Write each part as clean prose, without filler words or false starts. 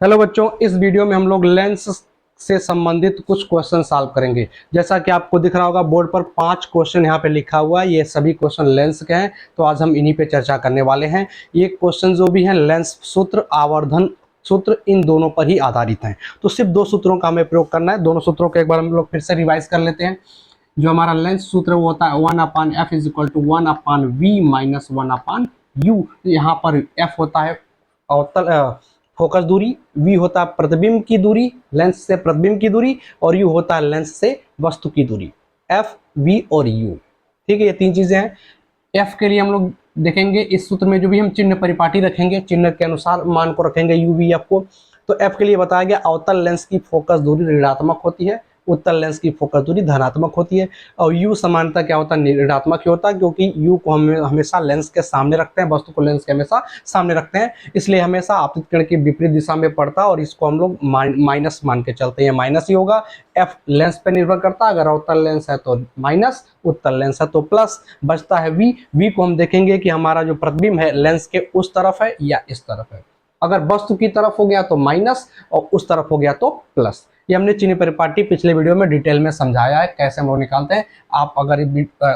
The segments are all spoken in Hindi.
हेलो बच्चों, इस वीडियो में हम लोग लेंस से संबंधित कुछ क्वेश्चन सॉल्व करेंगे। जैसा कि आपको दिख रहा होगा बोर्ड पर 5 क्वेश्चन यहाँ पे लिखा हुआ है। ये सभी क्वेश्चन लेंस के हैं, तो आज हम इन्हीं पे चर्चा करने वाले हैं। ये क्वेश्चन जो भी हैं लेंस सूत्र, आवर्धन सूत्र, इन दोनों पर ही आधारित हैं। तो सिर्फ 2 सूत्रों का हमें प्रयोग करना है। दोनों सूत्रों को एक बार हम लोग फिर से रिवाइज कर लेते हैं। जो हमारा लेंस सूत्र वो होता है 1/f is equal to 1/v minus 1/u। यहाँ पर f होता है अवतल फोकस दूरी, v होता है प्रतिबिंब की दूरी, लेंस से प्रतिबिंब की दूरी, और u होता है लेंस से वस्तु की दूरी। f, v और u, ठीक है, ये 3 चीजें हैं। f के लिए हम लोग देखेंगे इस सूत्र में जो भी हम चिन्ह परिपाटी रखेंगे, चिन्ह के अनुसार मान को रखेंगे u, v, f को। तो f के लिए बताया गया अवतल लेंस की फोकस दूरी ऋणात्मक होती है, उत्तल लेंस की फोकस दूरी धनात्मक होती है। और u समानता क्या होता है, ऋणात्मक ही होता है, क्योंकि u को हम हमेशा लेंस के सामने रखते हैं, वस्तु को लेंस के हमेशा सामने रखते हैं, इसलिए हमेशा आपतित किरण की विपरीत दिशा में पड़ता है, और इसको हम लोग माइनस मान के चलते हैं, माइनस ही होगा। f लेंस पे निर्भर करता है, अगर अवतल लेंस है तो माइनस, उत्तल लेंस है तो प्लस। बचता है v को हम देखेंगे कि हमारा जो प्रतिबिंब है लेंस के उस तरफ है या इस तरफ है। अगर वस्तु की तरफ हो गया तो माइनस, और उस तरफ हो गया तो प्लस। ये हमने चिन्ह परिपाटी पिछले वीडियो में डिटेल में समझाया है कैसे हम लोग निकालते हैं। आप अगर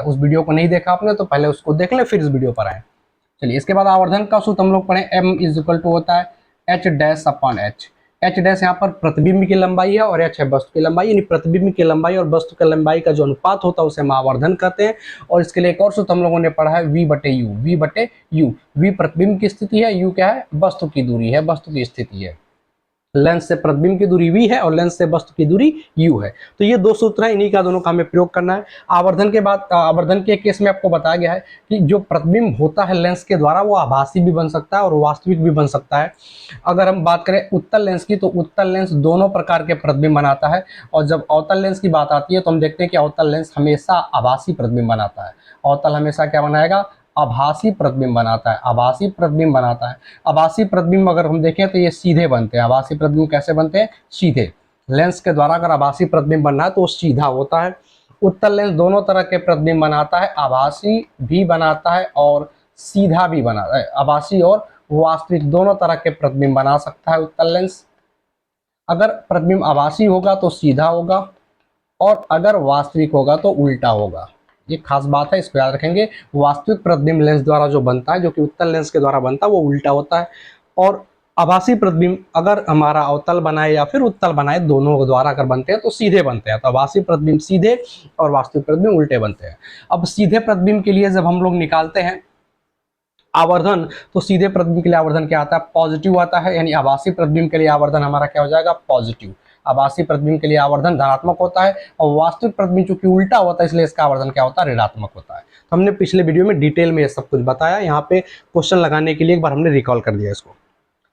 उस वीडियो को नहीं देखा आपने तो पहले उसको देख लें, फिर इस वीडियो पर आए। चलिए, इसके बाद आवर्धन का सूत्र हम लोग पढ़े, m इज इक्वल टू होता है h dash upon h। h dash यहाँ पर प्रतिबिंब की लंबाई है और h है वस्तु की लंबाई, यानी प्रतिबिंब की लंबाई और वस्तु की लंबाई का जो अनुपात होता है उसे हम आवर्धन कहते हैं। और इसके लिए एक और सूत्र हम लोगों ने पढ़ा है v बटे u। v प्रतिबिंब की स्थिति है, u क्या है, वस्तु की दूरी है, वस्तु की स्थिति है। लेंस से प्रतिबिंब की दूरी v है और लेंस से वस्तु की दूरी u है। तो ये 2 सूत्र हैं, इन्हीं का दोनों का हमें प्रयोग करना है। आवर्धन के बाद आवर्धन के केस में आपको बताया गया है कि जो प्रतिबिंब होता है लेंस के द्वारा वो आभासी भी बन सकता है और वास्तविक भी बन सकता है। अगर हम बात करें उत्तल लेंस की, तो उत्तल लेंस दोनों प्रकार के प्रतिबिंब बनाता है, और जब अवतल लेंस की बात आती है तो हम देखते हैं कि अवतल लेंस हमेशा आभासी प्रतिबिंब बनाता है। अवतल हमेशा क्या बनाएगा, आभासी प्रतिबिंब बनाता है, आभासी प्रतिबिंब बनाता है। आभासी प्रतिबिंब अगर हम देखें तो ये सीधे बनते हैं। आभासी प्रतिबिंब कैसे बनते हैं, सीधे। लेंस के द्वारा अगर आभासी प्रतिबिंब बनना है तो वो सीधा होता है। उत्तल लेंस दोनों तरह के प्रतिबिंब बनाता है, आभासी भी बनाता है और सीधा भी बनाता है। आभासी और वास्तविक दोनों तरह के प्रतिबिंब बना सकता है उत्तल लेंस। अगर प्रतिबिंब आभासी होगा तो सीधा होगा, और अगर वास्तविक होगा तो उल्टा होगा। ये खास बात है, इसको याद रखेंगे। वास्तविक प्रतिबिंब लेंस द्वारा जो बनता है, जो कि उत्तल लेंस के द्वारा बनता है, वो उल्टा होता है। और आभासी प्रतिबिंब अगर हमारा अवतल बनाए या फिर उत्तल बनाए, दोनों द्वारा अगर बनते हैं तो सीधे बनते हैं। तो आभासी प्रतिबिंब सीधे और वास्तविक प्रतिबिंब उल्टे बनते हैं। अब सीधे प्रतिबिंब के लिए जब हम लोग निकालते हैं आवर्धन, तो सीधे प्रतिबिंब के लिए आवर्धन क्या आता है, पॉजिटिव आता है। यानी आभासी प्रतिबिंब के लिए आवर्धन हमारा क्या हो जाएगा, पॉजिटिव। आभासी प्रतिबिंब के लिए आवर्धन धनात्मक होता है, और वास्तविक प्रतिबिंब चूंकि उल्टा होता है इसलिए इसका आवर्धन क्या होता है, ऋणात्मक होता है। तो हमने पिछले वीडियो में डिटेल में ये सब कुछ बताया। यहाँ पे क्वेश्चन लगाने के लिए एक बार हमने रिकॉल कर दिया इसको।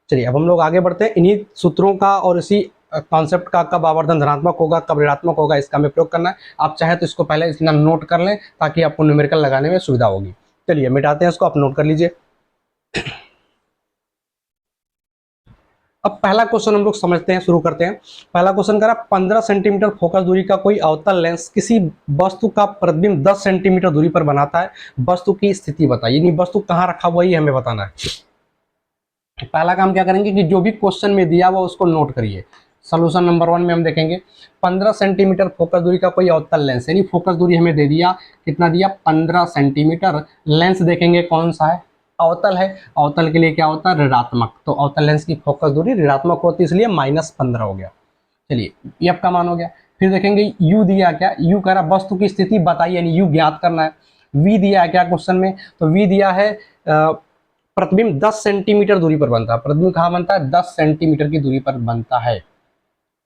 चलिए, अब हम लोग आगे बढ़ते हैं। इन्हीं सूत्रों का और इसी कॉन्सेप्ट का कब आवर्धन धनात्मक होगा, कब ऋणात्मक होगा, इसका हमें प्रयोग करना है। आप चाहे तो इसको पहले इतना नोट कर लें ताकि आपको न्यूमेरिकल लगाने में सुविधा होगी। चलिए मिटाते हैं इसको, आप नोट कर लीजिए। अब पहला क्वेश्चन हम लोग समझते हैं, शुरू करते हैं। पहला क्वेश्चन कह रहा है 15 सेंटीमीटर फोकस दूरी का कोई अवतल लेंस किसी वस्तु का प्रतिबिंब 10 सेंटीमीटर दूरी पर बनाता है, वस्तु की स्थिति बताइए। यानी वस्तु कहाँ रखा हुआ है ये हमें बताना है। पहला काम क्या करेंगे कि जो भी क्वेश्चन में दिया हुआ उसको नोट करिए। सोल्यूशन नंबर 1 में हम देखेंगे 15 सेंटीमीटर फोकस दूरी का कोई अवतल लेंस, यानी फोकस दूरी हमें दे दिया, कितना दिया, 15 सेंटीमीटर। लेंस देखेंगे कौन सा है, अवतल है। अवतल के लिए क्या होता है, ऋणात्मक। तो अवतल लेंस की फोकस दूरी ऋणात्मक होती है, इसलिए -15 हो गया। चलिए, एफ का मान हो गया। फिर देखेंगे यू दिया क्या, यू कह रहा वस्तु की स्थिति बताइए, यानी यू ज्ञात करना है। वी दिया है क्या क्वेश्चन में, तो वी दिया है प्रतिबिंब 10 सेंटीमीटर दूरी पर बनता है। प्रतिबिंब कहाँ बनता है, 10 सेंटीमीटर की दूरी पर बनता है,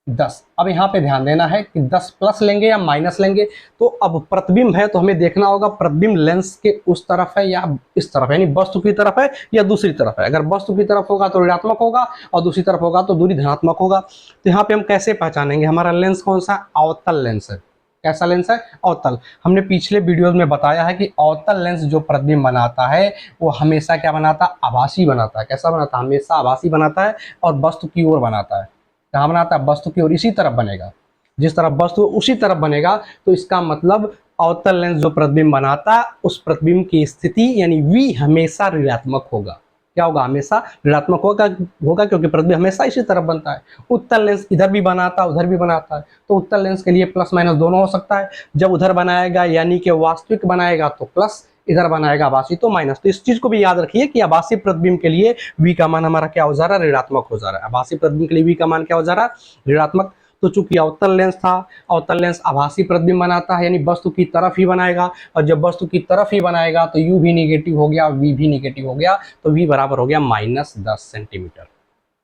10। अब यहाँ पे ध्यान देना है कि 10 प्लस लेंगे या माइनस लेंगे। तो अब प्रतिबिंब है तो हमें देखना होगा प्रतिबिंब लेंस के उस तरफ है या इस तरफ है, यानी वस्तु की तरफ है या दूसरी तरफ है। अगर वस्तु की तरफ होगा तो ऋणात्मक होगा, और दूसरी तरफ होगा तो दूरी धनात्मक होगा। तो यहाँ पे हम कैसे पहचानेंगे हमारा लेंस कौन सा, अवतल लेंस है। कैसा लेंस है, अवतल। हमने पिछले वीडियोज में बताया है कि अवतल लेंस जो प्रतिबिंब बनाता है वो हमेशा क्या बनाता है, आभासी बनाता है। कैसा बनाता है, हमेशा आभासी बनाता है, और वस्तु की ओर बनाता है। कहाँ बनाता है, वस्तु की ओर, इसी तरफ बनेगा। जिस तरफ वस्तु उसी तरफ बनेगा, तो इसका मतलब अवतल लेंस जो प्रतिबिंब बनाता है उस प्रतिबिंब की स्थिति यानी v हमेशा ऋणात्मक होगा। क्या होगा, हमेशा ऋणात्मक होगा होगा क्योंकि प्रतिबिंब हमेशा इसी तरफ बनता है। उत्तल लेंस इधर भी बनाता है उधर भी बनाता है, तो उत्तल लेंस के लिए प्लस माइनस दोनों हो सकता है। जब उधर बनाएगा यानी कि वास्तविक बनाएगा तो प्लस, इधर बनाएगा आभासी तो माइनस। तो इस चीज को भी याद रखिए कि आभासी प्रतिबिंब के लिए v का मान हमारा क्या हो जा रहा है, ऋणात्मक हो जा रहा है। आभासी प्रतिबिंब के लिए v का मान क्या हो जा रहा है, ऋणात्मक। तो चूंकि अवतल लेंस था, अवतल लेंस आभासी प्रतिबिंब बनाता है यानी वस्तु की तरफ ही बनाएगा, और जब वस्तु की तरफ ही बनाएगा तो u भी निगेटिव हो गया, v भी निगेटिव हो गया, तो v बराबर हो गया -10 सेंटीमीटर।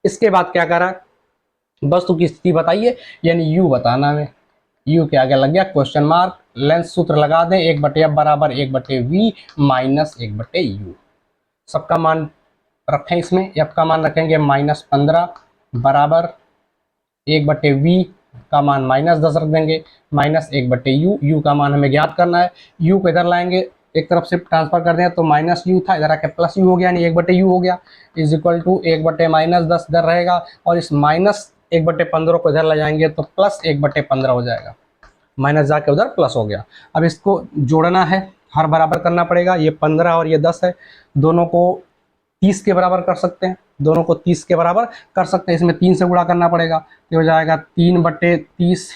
इसके बाद क्या करा, वस्तु की स्थिति बताइए यानी u बताना है। u के आगे लग गया क्वेश्चन मार्क, लेंस सूत्र लगा दें 1/f बराबर 1/v माइनस 1/u। सबका मान रखें, इसमें f का मान रखेंगे -15 बराबर 1/v का मान -10 रख देंगे माइनस 1/u। u का मान हमें ज्ञात करना है, u को इधर लाएंगे, एक तरफ से ट्रांसफर कर दें तो -u था, इधर आके +u हो गया यानी 1/u हो गया, इज इक्वल टू 1/-10 इधर रहेगा, और इस -1/15 को इधर ले जाएंगे तो +1/15 हो जाएगा, माइनस जाके उधर प्लस हो गया। अब इसको जोड़ना है, हर बराबर करना पड़ेगा, ये 15 और ये 10 है, दोनों को 30 के बराबर कर सकते हैं, दोनों को 30 के बराबर कर सकते हैं। इसमें 3 से गुणा करना पड़ेगा तो हो जाएगा 3/30,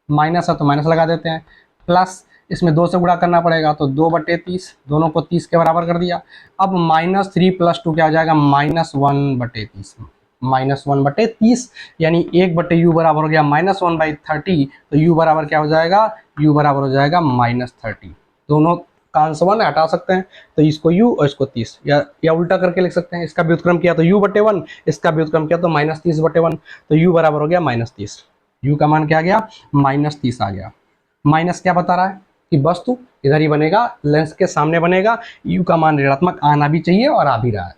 माइनस है तो माइनस लगा देते हैं, प्लस इसमें 2 से गुणा करना पड़ेगा तो 2/30, दोनों को 30 के बराबर कर दिया। अब -3 + 2 क्या हो जाएगा, -1/30, -1/30 यानी 1/u बराबर हो गया -1/30, तो u बराबर क्या हो जाएगा, u बराबर हो जाएगा -30। दोनों का आंसर 1 हटा सकते हैं, तो इसको u और इसको 30, या उल्टा करके लिख सकते हैं, इसका व्युत्क्रम किया तो u/1, इसका व्युत्क्रम किया तो -30/1, तो u बराबर हो गया -30। u का मान क्या आ गया, -30 आ गया। माइनस क्या बता रहा है कि वस्तु इधर ही बनेगा, लेंस के सामने बनेगा, u का मान ऋणात्मक आना भी चाहिए और आ भी रहा है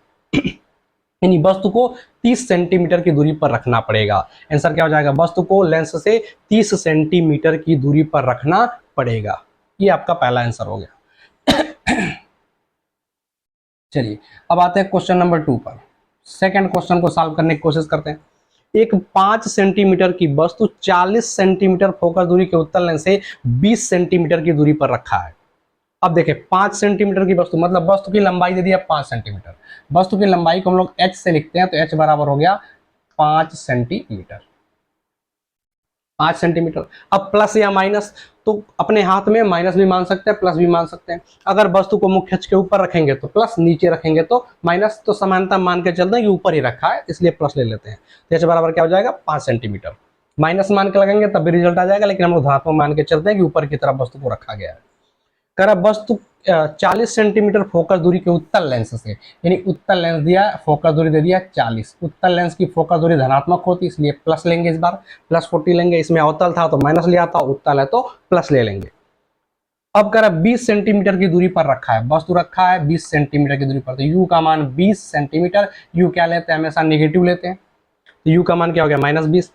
यानी वस्तु को 30 सेंटीमीटर की दूरी पर रखना पड़ेगा। आंसर क्या हो जाएगा, वस्तु को लेंस से 30 सेंटीमीटर की दूरी पर रखना पड़ेगा। ये आपका पहला आंसर हो गया। चलिए अब आते हैं क्वेश्चन नंबर 2 पर। सेकंड क्वेश्चन को सॉल्व करने की कोशिश करते हैं। एक 5 सेंटीमीटर की वस्तु 40 सेंटीमीटर फोकस दूरी के उत्तल लेंस से 20 सेंटीमीटर की दूरी पर रखा है। अब देखें 5 सेंटीमीटर की वस्तु, मतलब वस्तु की लंबाई दे दिया 5 सेंटीमीटर, वस्तु की लंबाई को हम लोग h से लिखते हैं, तो h बराबर हो गया 5 सेंटीमीटर, 5 सेंटीमीटर। अब प्लस या माइनस, तो अपने हाथ में माइनस भी मान सकते हैं प्लस भी मान सकते हैं। अगर वस्तु को मुख्य अक्ष के ऊपर रखेंगे तो प्लस, नीचे रखेंगे तो माइनस, तो समानता मान के चलते हैं कि ऊपर ही रखा है इसलिए प्लस ले लेते हैं। तो h बराबर क्या हो जाएगा, 5 सेंटीमीटर। माइनस मान के लगेंगे तब भी रिजल्ट आ जाएगा, लेकिन हम लोग धनात्मक मान के चलते हैं कि ऊपर की तरफ वस्तु को रखा गया है। कर वस्तु 40 सेंटीमीटर फोकस दूरी के उत्तल लेंस से, यानी उत्तल लेंस दिया, फोकस दूरी दे दिया 40, उत्तल लेंस की फोकस दूरी धनात्मक होती है इसलिए प्लस लेंगे, इस बार +40 लेंगे। इसमें अवतल था तो माइनस लिया था, उत्तल है तो प्लस ले लेंगे। अब कर 20 सेंटीमीटर की दूरी पर रखा है, वस्तु रखा है 20 सेंटीमीटर की दूरी पर, तो u का मान 20 सेंटीमीटर, u क्या लेते हैं, हमेशा नेगेटिव लेते हैं, तो u का मान क्या हो गया, -20।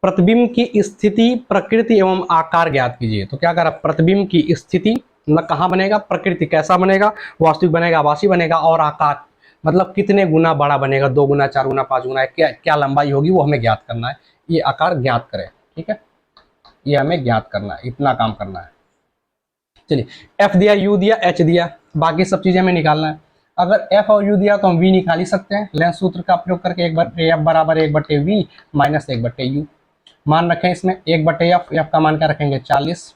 प्रतिबिंब की स्थिति, प्रकृति एवं आकार ज्ञात कीजिए। तो क्या करा, प्रतिबिंब की स्थिति मतलब कहाँ बनेगा, प्रकृति कैसा बनेगा, वास्तविक बनेगा, आभासी बनेगा, और आकार मतलब कितने गुना बड़ा बनेगा, 2 गुना, 4 गुना, 5 गुना, क्या लंबाई होगी वो हमें ज्ञात करना है। ये आकार ज्ञात करें, ठीक है, ये हमें ज्ञात करना है, इतना काम करना है। चलिए f दिया, u दिया, h दिया, बाकी सब चीजें हमें निकालना है। अगर f और u दिया तो हम v निकाल ही सकते हैं, लेंस सूत्र का प्रयोग करके, f बराबर 1/v माइनस 1/u। मान रखें इसमें 1/f, f का मान क्या रखेंगे 40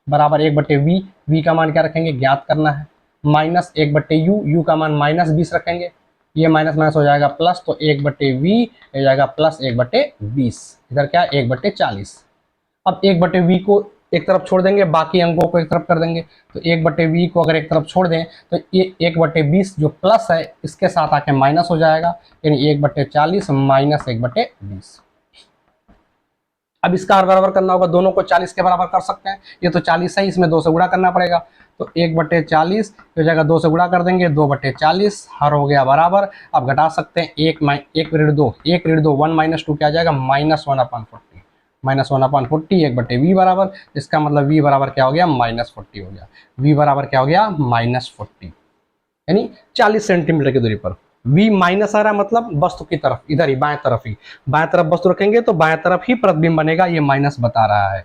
बराबर 1/v, v का मान क्या रखेंगे ज्ञात करना है, माइनस 1/u, u का मान -20 रखेंगे, ये माइनस माइनस हो जाएगा प्लस, तो 1/v हो जाएगा प्लस 1/20, इधर क्या 1/40। अब 1/v को एक तरफ छोड़ देंगे, बाकी अंकों को एक तरफ कर देंगे, तो 1/v को अगर एक तरफ छोड़ दें तो ये 1/20 जो प्लस है इसके साथ आके माइनस हो जाएगा, यानी 1/40 माइनस 1/20। अब इसका हर बराबर करना होगा, दोनों को 40 के बराबर कर सकते हैं, ये तो 40 है, इसमें 2 से गुणा करना पड़ेगा, तो 1/40 की जगह 2 से गुणा कर देंगे, 2/40 हर हो गया बराबर। अब घटा सकते हैं, 1 ऋण 2 1 - 2 क्या आ जाएगा, -1/40, -1/40 1/v बराबर, इसका मतलब v बराबर क्या हो गया, -40 हो गया, v बराबर क्या हो गया, -40, यानी 40 सेंटीमीटर की दूरी पर। v माइनस आ रहा है मतलब वस्तु की तरफ, इधर ही बाएं तरफ वस्तु रखेंगे तो बाएं तरफ ही प्रतिबिंब बनेगा, ये माइनस बता रहा है।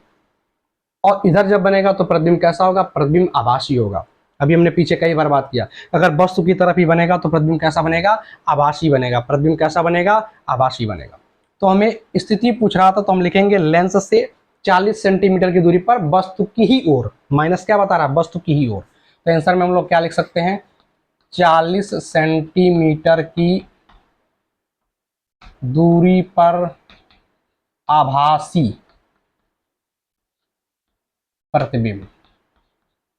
और इधर जब बनेगा तो प्रतिबिंब कैसा होगा, प्रतिबिंब आभासी होगा। अभी हमने पीछे कई बार बात किया, अगर वस्तु की तरफ ही बनेगा तो प्रतिबिंब कैसा बनेगा, आभासी बनेगा। प्रतिबिंब कैसा बनेगा, आभासी बनेगा। तो हमें स्थिति पूछ रहा था, तो हम लिखेंगे लेंस से 40 सेंटीमीटर की दूरी पर वस्तु की ही ओर, माइनस क्या बता रहा है, वस्तु की ही ओर। तो आंसर में हम लोग क्या लिख सकते हैं, 40 सेंटीमीटर की दूरी पर आभासी प्रतिबिंब,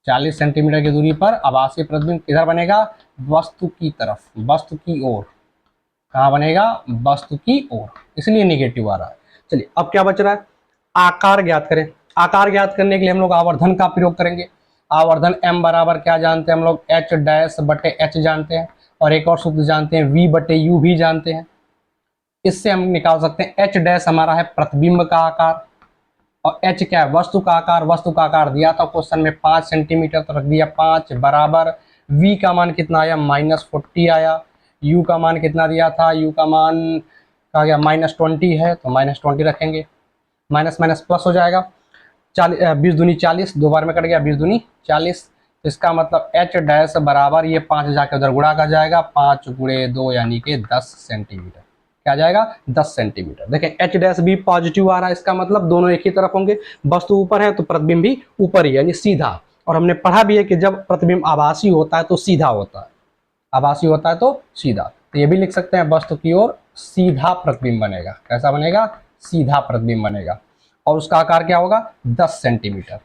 40 सेंटीमीटर की दूरी पर आभासी प्रतिबिंब किधर बनेगा, वस्तु की तरफ, वस्तु की ओर। कहाँ बनेगा, वस्तु की ओर, इसलिए निगेटिव आ रहा है। चलिए अब क्या बच रहा है, आकार ज्ञात करें। आकार ज्ञात करने के लिए हम लोग आवर्धन का प्रयोग करेंगे। आवर्धन m बराबर क्या जानते हैं हम लोग, h डैश बटे h जानते हैं, और एक और सूत्र जानते हैं v बटे u भी जानते हैं। इससे हम निकाल सकते हैं h डैश हमारा है प्रतिबिंब का आकार, और h क्या है, वस्तु का आकार। वस्तु का आकार दिया था क्वेश्चन में 5 सेंटीमीटर, तो रख दिया 5 बराबर v का मान कितना आया, -40 आया। u का मान कितना दिया था, u का मान कहा गया -20 है, तो -20 रखेंगे। माइनस माइनस प्लस हो जाएगा, 20 दूनी 40, दो बार में कट गया, 20 दूनी 40। तो इसका मतलब h डैश बराबर ये 5 जाके उधर गुणा कर जाएगा, 5 गुणे 2 यानी कि 10 सेंटीमीटर। क्या जाएगा, 10 सेंटीमीटर। देखें h डैश भी पॉजिटिव आ रहा है, इसका मतलब दोनों एक ही तरफ होंगे। वस्तु ऊपर है तो प्रतिबिंब भी ऊपर ही, यानी सीधा। और हमने पढ़ा भी है कि जब प्रतिबिंब आभासी होता है तो सीधा होता है, आभासी होता है तो सीधा। तो ये भी लिख सकते हैं, वस्तु की ओर सीधा प्रतिबिंब बनेगा। कैसा बनेगा, सीधा प्रतिबिंब बनेगा। और उसका आकार क्या होगा, 10 सेंटीमीटर,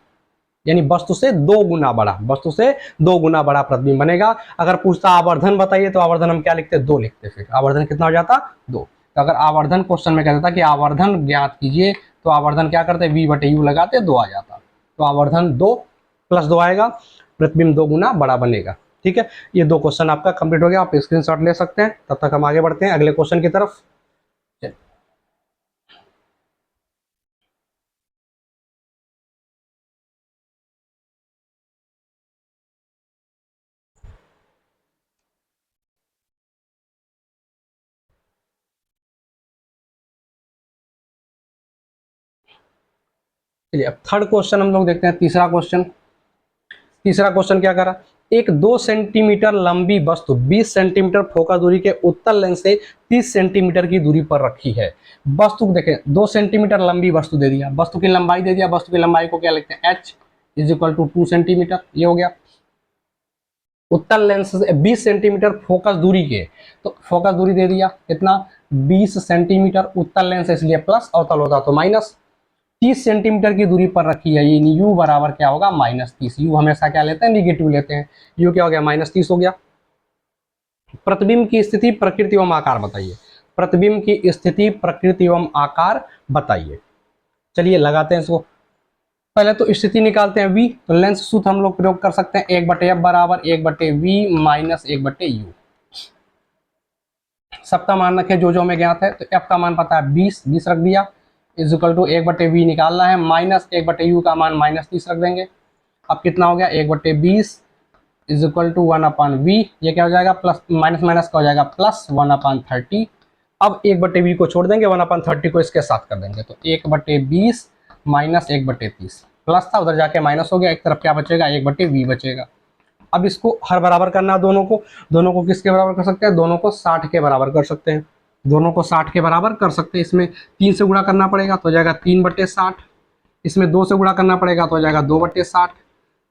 यानी वस्तु से 2 गुना बड़ा, वस्तु से 2 गुना बड़ा प्रतिबिंब बनेगा। अगर पूछता आवर्धन बताइए, तो आवर्धन हम क्या लिखते, 2 लिखते। फिर आवर्धन कितना हो जाता, 2। तो अगर आवर्धन क्वेश्चन में कहता था कि आवर्धन ज्ञात कीजिए, तो आवर्धन क्या करते, v बटे u लगाते, 2 आ जाता। तो आवर्धन 2 + 2 आएगा, प्रतिबिंब 2 गुना बड़ा बनेगा। ठीक है, ये 2 क्वेश्चन आपका कंप्लीट हो गया, आप स्क्रीनशॉट ले सकते हैं। तब तक हम आगे बढ़ते हैं अगले क्वेश्चन की तरफ। चलिए अब थर्ड क्वेश्चन हम लोग देखते हैं, तीसरा क्वेश्चन। तीसरा क्वेश्चन क्या करा, एक 2 सेंटीमीटर लंबी वस्तु 20 सेंटीमीटर फोकस दूरी के उत्तल लेंस से 30 सेंटीमीटर की दूरी पर रखी है। वस्तु देखें, 2 सेंटीमीटर लंबी वस्तु दे दिया, वस्तु की लंबाई दे दिया। वस्तु की लंबाई को क्या लिखते हैं, h = 2 सेंटीमीटर, ये हो गया। उत्तल लेंस से 20 सेंटीमीटर फोकस दूरी के, तो फोकस दूरी दे दिया कितना, 20 सेंटीमीटर। उत्तल लेंस इसलिए प्लस, अवतल होता तो माइनस। 30 सेंटीमीटर की दूरी पर रखी है, ये u बराबर क्या होगा, -30। u हमेशा क्या लेते हैं, निगेटिव लेते हैं। u क्या हो गया, -30 हो गया। प्रतिबिंब की स्थिति, प्रकृति एवं आकार बताइए। प्रतिबिंब की स्थिति, प्रकृति एवं आकार बताइए। चलिए लगाते हैं इसको। पहले तो स्थिति निकालते हैं v, तो लेंस सूत्र हम लोग प्रयोग कर सकते हैं, 1/f बराबर 1/v - 1/u। सबका मान रखें जो जो हमें ज्ञात है। तो f का मान पता है 20 रख दिया, = 1/v निकालना है, -1/u का मान -30 रख देंगे। अब कितना हो गया, 1/20 = 1/v। ये क्या हो जाएगा, प्लस माइनस माइनस का हो जाएगा प्लस 1/30। अब 1/v को छोड़ देंगे, 1/30 को इसके साथ कर देंगे, तो 1/20 - 1/30। प्लस था, उधर जाके माइनस हो गया, एक तरफ क्या बचेगा, 1/v बचेगा। अब इसको हर बराबर करना है दोनों को। दोनों को किसके बराबर कर सकते हैं, दोनों को 60 के बराबर कर सकते हैं। दोनों को 60 के बराबर कर सकते हैं। इसमें 3 से गुणा करना पड़ेगा तो हो जाएगा 3/60। इसमें 2 से गुणा करना पड़ेगा तो हो जाएगा 2/60।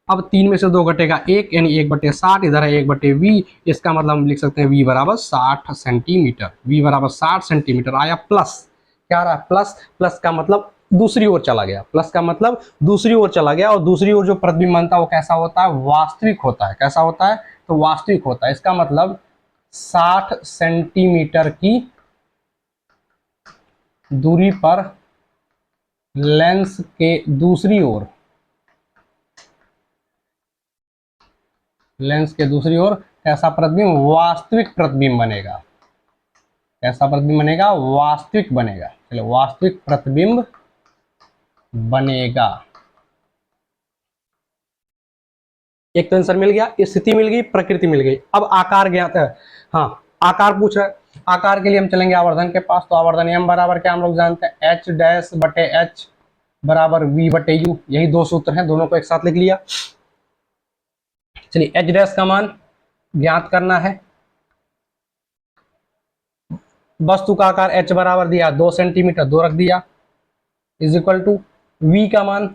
अब 3 में से 2 घटेगा 1, यानी 1/60। इधर है 1/v, इसका मतलब हम लिख सकते हैं v बराबर 60 सेंटीमीटर। v बराबर 60 सेंटीमीटर आया, प्लस क्या आ रहा है, प्लस। प्लस का मतलब दूसरी ओर चला गया, प्लस का मतलब दूसरी ओर चला गया। और दूसरी ओर जो प्रतिबिंब बनता है वो कैसा होता है, वास्तविक होता है। कैसा होता है, तो वास्तविक होता है। इसका मतलब 60 सेंटीमीटर की दूरी पर लेंस के दूसरी ओर, लेंस के दूसरी ओर कैसा प्रतिबिंब, वास्तविक प्रतिबिंब बनेगा। कैसा प्रतिबिंब बनेगा, वास्तविक बनेगा। चलो, वास्तविक प्रतिबिंब बनेगा। एक तो आंसर मिल गया, स्थिति मिल गई, प्रकृति मिल गई। अब आकार ज्ञात है। हाँ, आकार पूछ रहा है। आकार के लिए हम चलेंगे आवर्धन के पास। तो आवर्धन m बराबर क्या हम लोग जानते हैं, h डैश बटे h बराबर v बटे u। यही 2 सूत्र हैं, दोनों को एक साथ लिख लिया। चलिए एच डैश का मान ज्ञात करना है। वस्तु का आकार h बराबर दिया 2 सेंटीमीटर, 2 रख दिया, इज इक्वल टू v का मान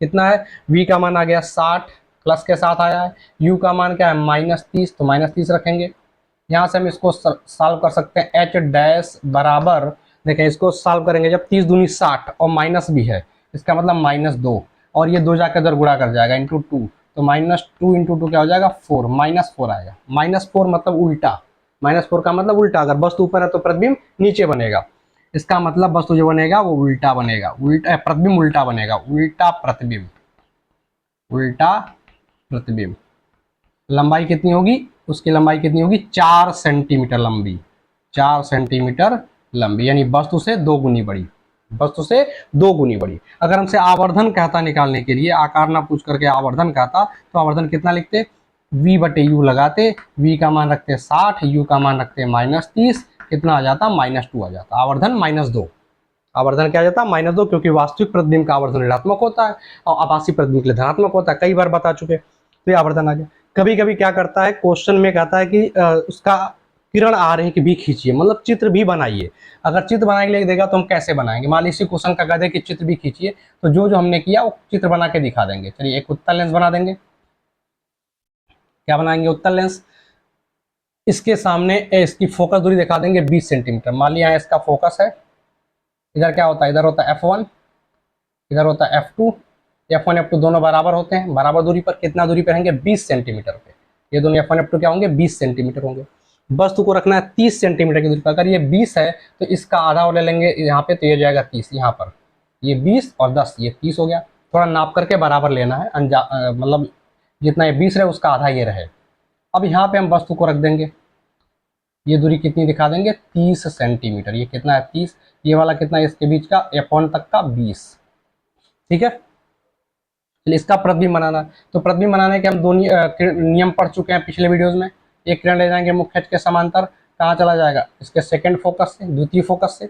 कितना है, v का मान आ गया 60 प्लस के साथ आया है, u का मान क्या है -30, तो -30 रखेंगे। यहाँ से हम इसको सॉल्व कर सकते हैं। h डैश बराबर, देखें इसको सॉल्व करेंगे जब 30 दूनी 60 और माइनस भी है, इसका मतलब -2, और ये 2 जाकर इधर गुणा कर जाएगा इंटू 2, तो -2 इंटू 2 क्या हो जाएगा 4, -4 आएगा। -4 मतलब उल्टा, -4 का मतलब उल्टा, अगर वस्तु ऊपर है तो प्रतिबिंब नीचे बनेगा, इसका मतलब वस्तु जो बनेगा वो उल्टा बनेगा, उल्टा प्रतिबिंब उल्टा बनेगा, उल्टा प्रतिबिंब, उल्टा प्रतिबिंब। लंबाई कितनी होगी, उसकी लंबाई कितनी होगी 4 सेंटीमीटर लंबी, 4 सेंटीमीटर लंबी, यानी वस्तु से 2 गुनी बड़ी, वस्तु से 2 गुनी बड़ी। अगर हमसे आवर्धन कहता निकालने के लिए, आकार ना पूछ करके आवर्धन कहता, तो आवर्धन कितना लिखते, v बटे यू लगाते, v का मान रखते 60, u का मान रखते -30, कितना आ जाता -2 आ जाता, आवर्धन -2। आवर्धन क्या आ जाता -2, क्योंकि वास्तविक प्रतिबिंब का आवर्धन ऋणात्मक होता है और आभासी प्रतिबिंब के लिए धनात्मक होता है, कई बार बता चुके, तो ये आवर्धन आ गया। कभी कभी क्या करता है, क्वेश्चन में कहता है कि उसका किरण आरेख भी खींचिए, मतलब चित्र भी बनाइए। अगर चित्र बनाने के लिए देगा तो हम कैसे बनाएंगे, मान लीजिए क्वेश्चन का कह दे कि चित्र भी खींचिए, तो जो जो हमने किया वो चित्र बना के दिखा देंगे। चलिए एक उत्तल लेंस बना देंगे, क्या बनाएंगे उत्तल लेंस, इसके सामने इसकी फोकस दूरी दिखा देंगे 20 सेंटीमीटर, मान लिया यहाँ इसका फोकस है, इधर क्या होता है, इधर होता है f1, इधर होता है f2, f1 f2 दोनों बराबर होते हैं, बराबर दूरी पर, कितना दूरी पर रहेंगे 20 सेंटीमीटर पे, ये दोनों f1 f2 क्या होंगे 20 सेंटीमीटर होंगे। वस्तु को रखना है 30 सेंटीमीटर की दूरी पर, अगर ये 20 है तो इसका आधा और ले लेंगे यहाँ पे, तो ये जाएगा 30, यहाँ पर ये 20 और 10 ये 30 हो गया, थोड़ा नाप करके बराबर लेना है, मतलब जितना ये 20 रहे उसका आधा ये रहे। अब यहाँ पे हम वस्तु को रख देंगे, ये दूरी कितनी दिखा देंगे 30 सेंटीमीटर, ये कितना है 30, ये वाला कितना है इसके बीच का f1 तक का 20, ठीक है। चलिए इसका प्रतिबिंब बनाना, तो प्रतिबिंब बनाने के हम दो नियम पढ़ चुके हैं पिछले वीडियोस में। एक किरण ले जाएंगे मुख्य अक्ष के समांतर, कहाँ चला जाएगा, इसके सेकंड फोकस से, द्वितीय फोकस से।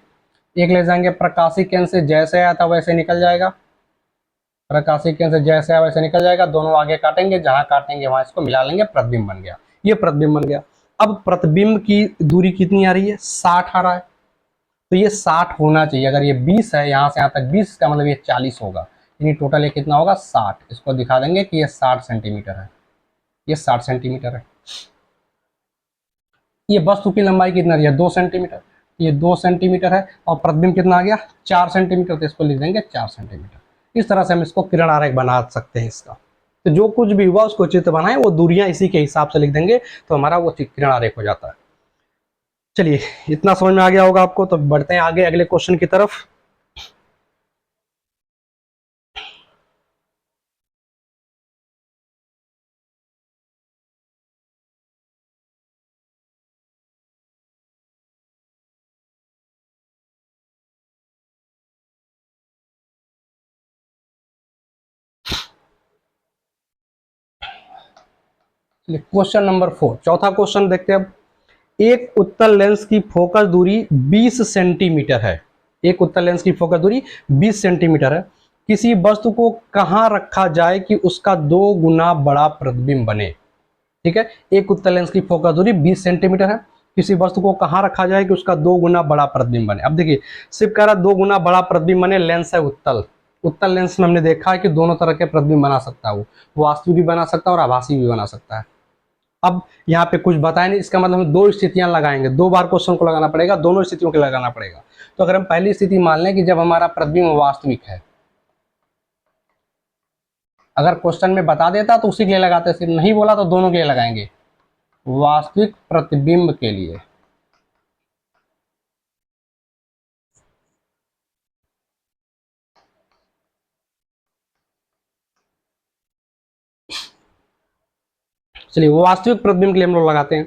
एक ले जाएंगे प्रकाशिक केंद्र से, जैसे आया था वैसे निकल जाएगा, प्रकाशिक केंद्र से जैसे आया वैसे निकल जाएगा, दोनों आगे काटेंगे, जहां काटेंगे वहां इसको मिला लेंगे, प्रतिबिंब बन गया, ये प्रतिबिंब बन गया। अब प्रतिबिंब की दूरी कितनी आ रही है 60 आ रहा है, तो ये 60 होना चाहिए, अगर ये 20 है यहाँ से यहाँ तक 20 का मतलब ये 40 होगा, यानी टोटल ये कितना होगा 60, इसको दिखा देंगे कि ये 60 सेंटीमीटर है, ये 60 सेंटीमीटर है। ये वस्तु की लंबाई कितना रही है 2 सेंटीमीटर, ये 2 सेंटीमीटर है, और प्रतिबिंब कितना आ गया 4 सेंटीमीटर, तो इसको लिख देंगे 4 सेंटीमीटर। इस तरह से हम इसको किरण आरेख बना सकते हैं इसका, तो जो कुछ भी हुआ उसको चित्र बनाए, वो दूरियां इसी के हिसाब से लिख देंगे, तो हमारा वो किरण आरेख हो जाता है। चलिए इतना समझ में आ गया होगा आपको, तो बढ़ते हैं आगे अगले क्वेश्चन की तरफ। क्वेश्चन नंबर 4, चौथा क्वेश्चन देखते हैं अब। एक उत्तल लेंस की फोकस दूरी 20 सेंटीमीटर है, एक उत्तल लेंस की फोकस दूरी 20 सेंटीमीटर है, किसी वस्तु को कहां रखा जाए कि उसका 2 गुना बड़ा प्रतिबिंब बने, ठीक है। एक उत्तल लेंस की फोकस दूरी 20 सेंटीमीटर है, किसी वस्तु को कहां रखा जाए कि उसका 2 गुना बड़ा प्रतिबिंब बने। अब देखिए सिर्फ कह रहा 2 गुना बड़ा प्रतिबिंब बने, लेंस है उत्तल, उत्तल लेंस में हमने देखा है कि दोनों तरह के प्रतिबिंब बना सकता है, वो वास्तविक भी बना सकता है और आभासी भी बना सकता है। अब यहाँ पे कुछ बताया नहीं, इसका मतलब हम 2 स्थितियां लगाएंगे, 2 बार क्वेश्चन को लगाना पड़ेगा, दोनों स्थितियों के लगाना पड़ेगा। तो अगर हम पहली स्थिति मान लें कि जब हमारा प्रतिबिंब वास्तविक है, अगर क्वेश्चन में बता देता तो उसी के लिए लगाते, सिर्फ नहीं बोला तो दोनों के लिए लगाएंगे, वास्तविक प्रतिबिंब के लिए। चलिए वो वास्तविक प्रतिबिंब के लिए हम लोग लगाते हैं।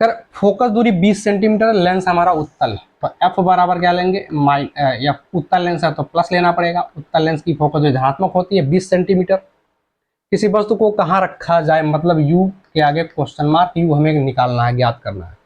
सर फोकस दूरी 20 सेंटीमीटर, लेंस हमारा उत्तल, तो एफ बराबर क्या लेंगे एफ, उत्तल लेंस है तो प्लस लेना पड़ेगा, उत्तल लेंस की फोकस दूरी धनात्मक होती है 20 सेंटीमीटर। किसी वस्तु को कहाँ रखा जाए, मतलब यू के आगे क्वेश्चन मार्क, यू हमें निकालना है, ज्ञात करना है,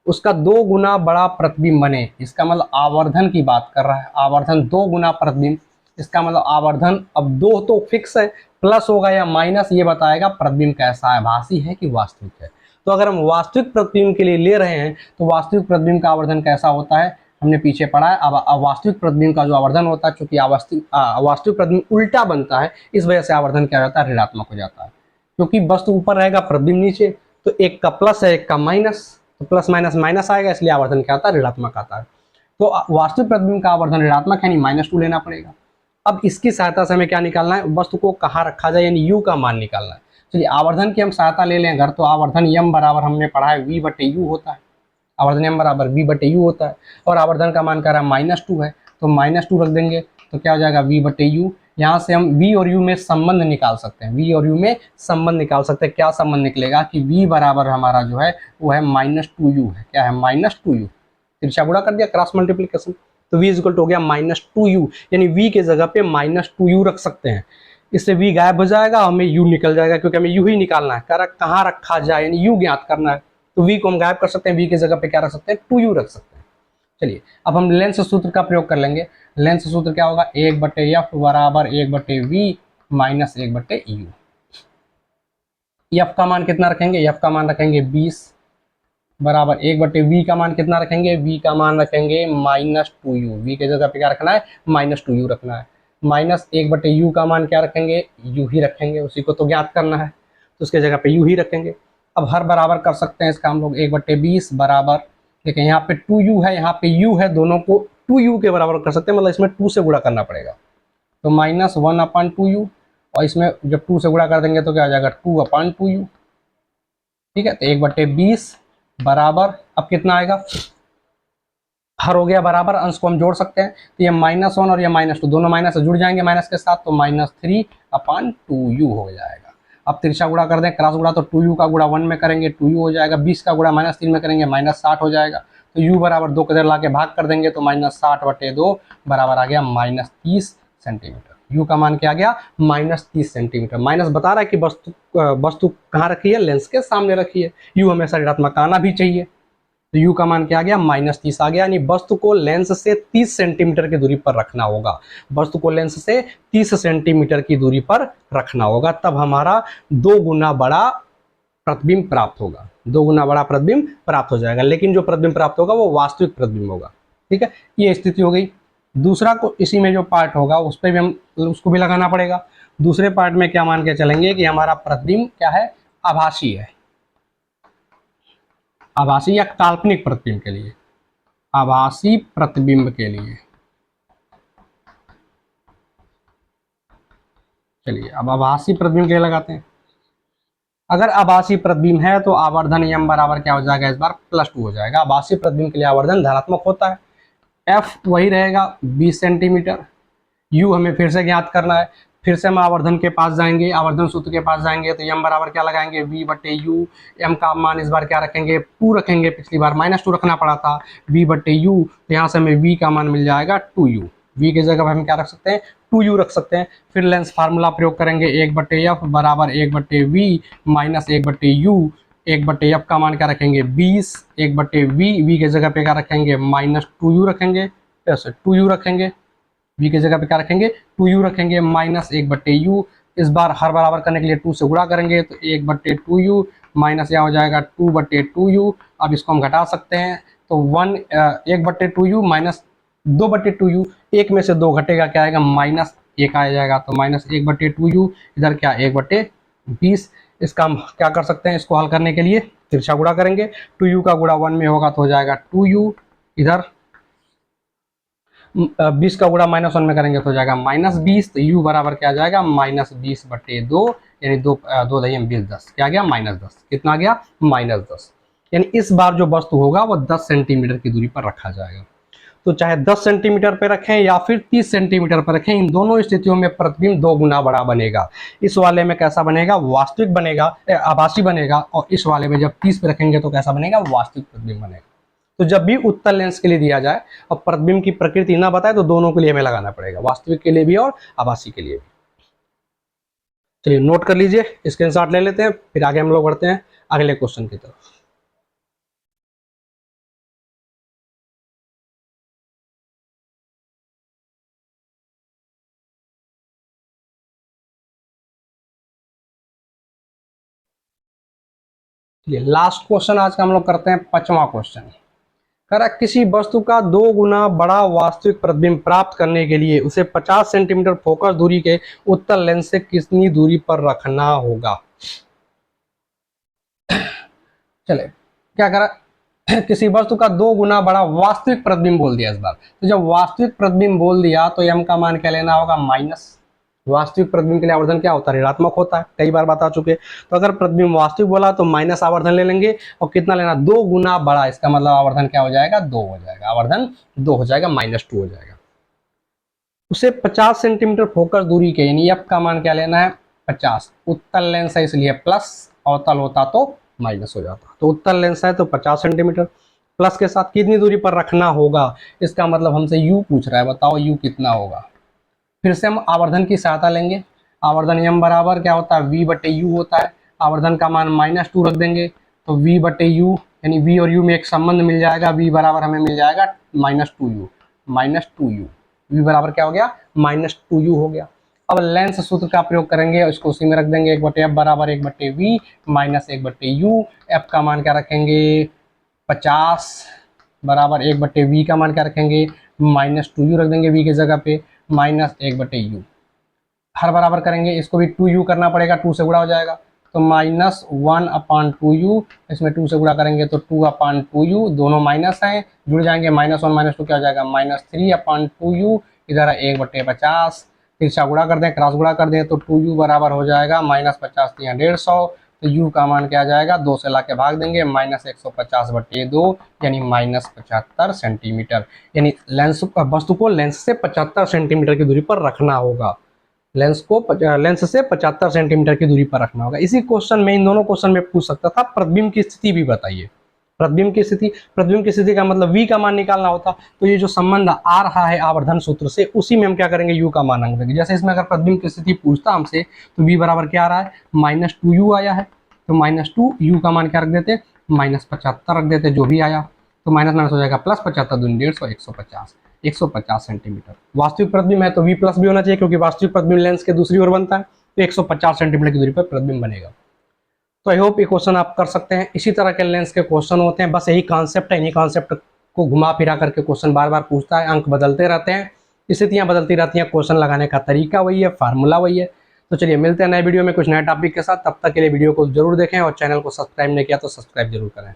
उसका 2 गुना बड़ा प्रतिबिंब बने, इसका मतलब आवर्धन की बात कर रहा है, आवर्धन 2 गुना प्रतिबिंब, इसका मतलब आवर्धन अब 2 तो फिक्स है, प्लस होगा या माइनस, ये बताएगा प्रतिबिंब कैसा है, आभासी है कि वास्तविक है। तो अगर हम वास्तविक प्रतिबिंब के लिए ले रहे हैं तो वास्तविक प्रतिबिंब का आवर्धन कैसा होता है हमने पीछे पढ़ा है। अब अवास्तविक प्रतिबिंब का जो आवर्धन होता है, चूंकि वास्तविक प्रतिबिंब उल्टा बनता है, इस वजह से आवर्धन क्या होता है, ऋणात्मक हो जाता है। क्योंकि वस्तु ऊपर रहेगा, प्रतिबिंब नीचे, तो एक का प्लस है एक का माइनस, तो प्लस माइनस माइनस आएगा, इसलिए आवर्धन क्या आता है, ऋणात्मक आता है। तो वास्तविक प्रतिबिंब का आवर्धन ऋणात्मक है, यानी -2 लेना पड़ेगा। अब इसकी सहायता से हमें क्या निकालना है, वस्तु को कहाँ रखा जाए, यानी u का मान निकालना है। चलिए आवर्धन की हम सहायता ले लें अगर, तो आवर्धन m बराबर हमने पढ़ा है v/u होता है। आवर्धन m बराबर v/u होता है, और आवर्धन का मान कह रहा है -2 है, तो -2 रख देंगे तो क्या हो जाएगा, v/u। यहाँ से हम v और u में संबंध निकाल सकते हैं, v और u में संबंध निकाल सकते हैं। क्या संबंध निकलेगा कि v बराबर हमारा जो है वो है -2u है। क्या है, -2u। तिरछा गुणा कर दिया, क्रॉस मल्टीप्लीकेशन, तो v इक्वल टू हो गया -2u, यानी v के जगह पे -2u रख सकते हैं। इससे v गायब हो जाएगा, हमें u निकल जाएगा, क्योंकि हमें u ही निकालना है, कहाँ रखा जाए, यानी u ज्ञात करना है। तो v को हम गायब कर सकते हैं, v की जगह पे क्या रख सकते हैं, 2u रख सकते हैं। चलिए अब हम लेंस सूत्र का प्रयोग कर लेंगे। लेंस सूत्र क्या होगा, 1/f बराबर 1/v माइनस 1/u। f का मान कितना रखेंगे, f का मान रखेंगे 20 बराबर 1/v का मान कितना रखेंगे, v का मान रखेंगे -2u। v के जगह पे क्या रखना है, -2u रखना है। माइनस 1/u का मान क्या रखेंगे, u ही रखेंगे, उसी को तो ज्ञात करना है, तो उसके जगह पे u ही रखेंगे। अब हर बराबर कर सकते हैं इसका हम लोग, 1/20 बराबर, देखिए यहाँ पे 2u है, यहाँ पे u है, दोनों को 2u के बराबर कर सकते हैं, मतलब इसमें 2 से गुणा करना पड़ेगा, तो -1/2u, और इसमें जब 2 से गुणा कर देंगे तो क्या आ जाएगा, 2/2u। ठीक है, तो 1/20 बराबर, अब कितना आएगा, हर हो गया बराबर, अंश को हम जोड़ सकते हैं, तो ये -1 और ये -2 दोनों माइनस से जुड़ जाएंगे माइनस के साथ, तो -3/2u हो जाएगा। अब तिरछा गुणा कर दें, क्रॉस गुणा, तो 2u का गुणा 1 में करेंगे 2u हो जाएगा, 20 का गुणा -3 में करेंगे -60 हो जाएगा, तो u बराबर 2 के ला के भाग कर देंगे, तो -60/2 बराबर आ गया -30 सेंटीमीटर। u का मान क्या आ गया, -30 सेंटीमीटर। माइनस बता रहा है कि वस्तु कहाँ रखी है, लेंस के सामने रखी है, u हमेशा ऋणात्मक आना भी चाहिए, तो u का मान क्या आ गया, -30 आ गया, यानी वस्तु को लेंस से 30 सेंटीमीटर की दूरी पर रखना होगा। वस्तु को लेंस से 30 सेंटीमीटर की दूरी पर रखना होगा, तब हमारा 2 गुना बड़ा प्रतिबिंब प्राप्त होगा, 2 गुना बड़ा प्रतिबिंब प्राप्त हो जाएगा। लेकिन जो प्रतिबिंब प्राप्त होगा वो वास्तविक प्रतिबिंब होगा। ठीक है, ये स्थिति हो गई। दूसरा को इसी में जो पार्ट होगा उस पर भी हम उसको भी लगाना पड़ेगा। दूसरे पार्ट में क्या मान के चलेंगे कि हमारा प्रतिबिंब क्या है, आभासी है। आभासी या काल्पनिक प्रतिबिंब के लिए, आभासी प्रतिबिंब के लिए, चलिए अब आभासी प्रतिबिंब के लिए लगाते हैं। अगर आभासी प्रतिबिंब है तो आवर्धन m बराबर क्या हो जाएगा, इस बार +2 हो जाएगा। आभासी प्रतिबिंब के लिए आवर्धन धनात्मक होता है, f वही रहेगा 20 सेंटीमीटर, u हमें फिर से ज्ञात करना है। फिर से हम आवर्धन के पास जाएंगे, आवर्धन सूत्र के पास जाएंगे, तो m बराबर क्या लगाएंगे, v/u। m का मान इस बार क्या रखेंगे, 2 रखेंगे, पिछली बार -2 रखना पड़ा था, v/u, तो यहाँ से हमें v का मान मिल जाएगा 2u। v की जगह हम क्या रख सकते हैं, 2u रख सकते हैं। फिर लेंस फार्मूला प्रयोग करेंगे, 1/f बराबर 1/v माइनस 1/u। 1/f का मान क्या रखेंगे 20, 1/v, v की जगह पे क्या रखेंगे, -2u रखेंगे, 2u रखेंगे, v की जगह पे क्या रखेंगे, 2u रखेंगे, -1/u। इस बार हर बराबर करने के लिए 2 से गुणा करेंगे, तो 1/2u माइनस यहाँ हो जाएगा 2/2u। अब इसको हम घटा सकते हैं, तो 1/2u माइनस 2/2u, एक में से 2 घटेगा, क्या आएगा, -1 आ जाएगा, तो -1/2u, इधर क्या 1/20। इसका हम क्या कर सकते हैं, इसको हल करने के लिए तिरछा गुणा करेंगे, 2u का गुणा 1 में होगा तो हो जाएगा 2u, इधर 20 का गुणा -1 में करेंगे तो हो जाएगा -20, तो u बराबर क्या आ जाएगा, -20/2, यानी 2 दही 20, 10, क्या आ गया, -10। कितना आ गया, -10। यानी इस बार जो वस्तु होगा वो 10 सेंटीमीटर की दूरी पर रखा जाएगा। तो चाहे 10 सेंटीमीटर पर रखें या फिर 30 सेंटीमीटर पर रखें, इन दोनों स्थितियों में प्रतिबिंब 2 गुना बड़ा बनेगा। इस वाले में कैसा बनेगा, वास्तविक बनेगा, आभासी बनेगा, और इस वाले में जब 30 पे रखेंगे तो कैसा बनेगा, वास्तविक प्रतिबिंब बनेगा। तो जब भी उत्तल लेंस के लिए दिया जाए और प्रतिबिंब की प्रकृति ना बताए तो दोनों के लिए हमें लगाना पड़ेगा, वास्तविक के लिए भी और आभासी के लिए भी। चलिए नोट कर लीजिए, स्क्रीनशॉट ले लेते हैं, फिर आगे हम लोग बढ़ते हैं अगले क्वेश्चन की तरफ। ये लास्ट क्वेश्चन आज का हम लोग करते हैं 5वां क्वेश्चन। कह रहा है किसी वस्तु का 2 गुना बड़ा वास्तविक प्रतिबिंब प्राप्त करने के लिए उसे 50 सेंटीमीटर फोकस दूरी के उत्तल लेंस से कितनी दूरी पर रखना होगा। चले क्या करा, किसी वस्तु का 2 गुना बड़ा वास्तविक प्रतिबिंब बोल दिया इस बार। तो जब वास्तविक प्रतिबिंब बोल दिया तो m का मान क्या लेना होगा, माइनस। वास्तविक प्रतिबिंब के लिए आवर्धन क्या होता है, ऋणात्मक होता है, कई बार बता चुके। तो अगर प्रतिबिंब वास्तविक बोला तो माइनस आवर्धन ले लेंगे, और कितना लेना, 2 गुना बड़ा, इसका मतलब आवर्धन क्या हो जाएगा, 2 हो जाएगा, आवर्धन 2 हो जाएगा, -2 हो जाएगा। उसे 50 सेंटीमीटर फोकस दूरी के, यानी f का मान क्या लेना है, 50। उत्तल लेंस है इसलिए प्लस, अवतल होता तो माइनस हो जाता। तो उत्तल लेंस है तो 50 सेंटीमीटर, प्लस के साथ कितनी दूरी पर रखना होगा, इसका मतलब हमसे u पूछ रहा है, बताओ u कितना होगा। फिर से हम आवर्धन की सहायता लेंगे। आवर्धन m बराबर क्या होता है, v बटे u होता है। आवर्धन का मान -2 रख देंगे तो v बटे u, यानी v और u में एक संबंध मिल जाएगा, v बराबर हमें मिल जाएगा -2u, -2u, v बराबर क्या हो गया, -2u हो गया। अब लेंस सूत्र का प्रयोग करेंगे, इसको उसी में रख देंगे, 1/f बराबर 1/v माइनस 1/u। f का मान क्या रखेंगे, 50 बराबर 1/v का मान क्या रखेंगे, -2u रख देंगे v की जगह पे, माइनस 1/u। हर बराबर करेंगे, इसको भी 2u करना पड़ेगा, 2 से गुणा हो जाएगा तो -1/2u, इसमें 2 से गुणा करेंगे तो 2/2u, दोनों माइनस हैं, जुड़ जाएंगे, -1 -2 क्या हो जाएगा, -3/2u, इधर 1/50, तिरछा गुणा कर दें, क्रॉस गुणा कर दें तो 2u बराबर हो जाएगा -50 × 150, तो u का मान क्या आ जाएगा, 2 से ला के भाग देंगे, -150/2 यानी -75 सेंटीमीटर। यानी लेंस वस्तु को लेंस से 75 सेंटीमीटर की दूरी पर रखना होगा, लेंस से 75 सेंटीमीटर की दूरी पर रखना होगा। इसी क्वेश्चन में, इन दोनों क्वेश्चन में पूछ सकता था प्रतिबिंब की स्थिति भी बताइए। प्रतिबिंब की स्थिति का मतलब v का मान निकालना होता। तो ये जो संबंध आ रहा है आवर्धन सूत्र से, उसी में हम क्या करेंगे, u का मान रख देंगे। जैसे इसमें अगर प्रतिबिंब की स्थिति पूछता हमसे तो v बराबर क्या आ रहा है, -2u आया है, तो -2u का मान क्या रख देते, -75 रख देते, जो भी आया तो माइनस माइनस हो जाएगा, +75 दूनी 150, 150 सेंटीमीटर। वास्तविक प्रतिबिंब है तो v प्लस भी होना चाहिए, क्योंकि वास्तविक प्रतिबिंब लेंस के दूसरी ओर बनता है, तो 150 सेंटीमीटर की दूरी पर प्रतिबिंब बनेगा। तो आई होप ये क्वेश्चन आप कर सकते हैं। इसी तरह के लेंस के क्वेश्चन होते हैं, बस यही कॉन्सेप्ट है, इन्हीं कॉन्सेप्ट को घुमा फिरा करके क्वेश्चन बार बार पूछता है, अंक बदलते रहते हैं, स्थितियां बदलती रहती हैं, क्वेश्चन लगाने का तरीका वही है, फार्मूला वही है। तो चलिए मिलते हैं नए वीडियो में कुछ नए टॉपिक के साथ, तब तक के लिए वीडियो को जरूर देखें, और चैनल को सब्सक्राइब नहीं किया तो सब्सक्राइब जरूर करें।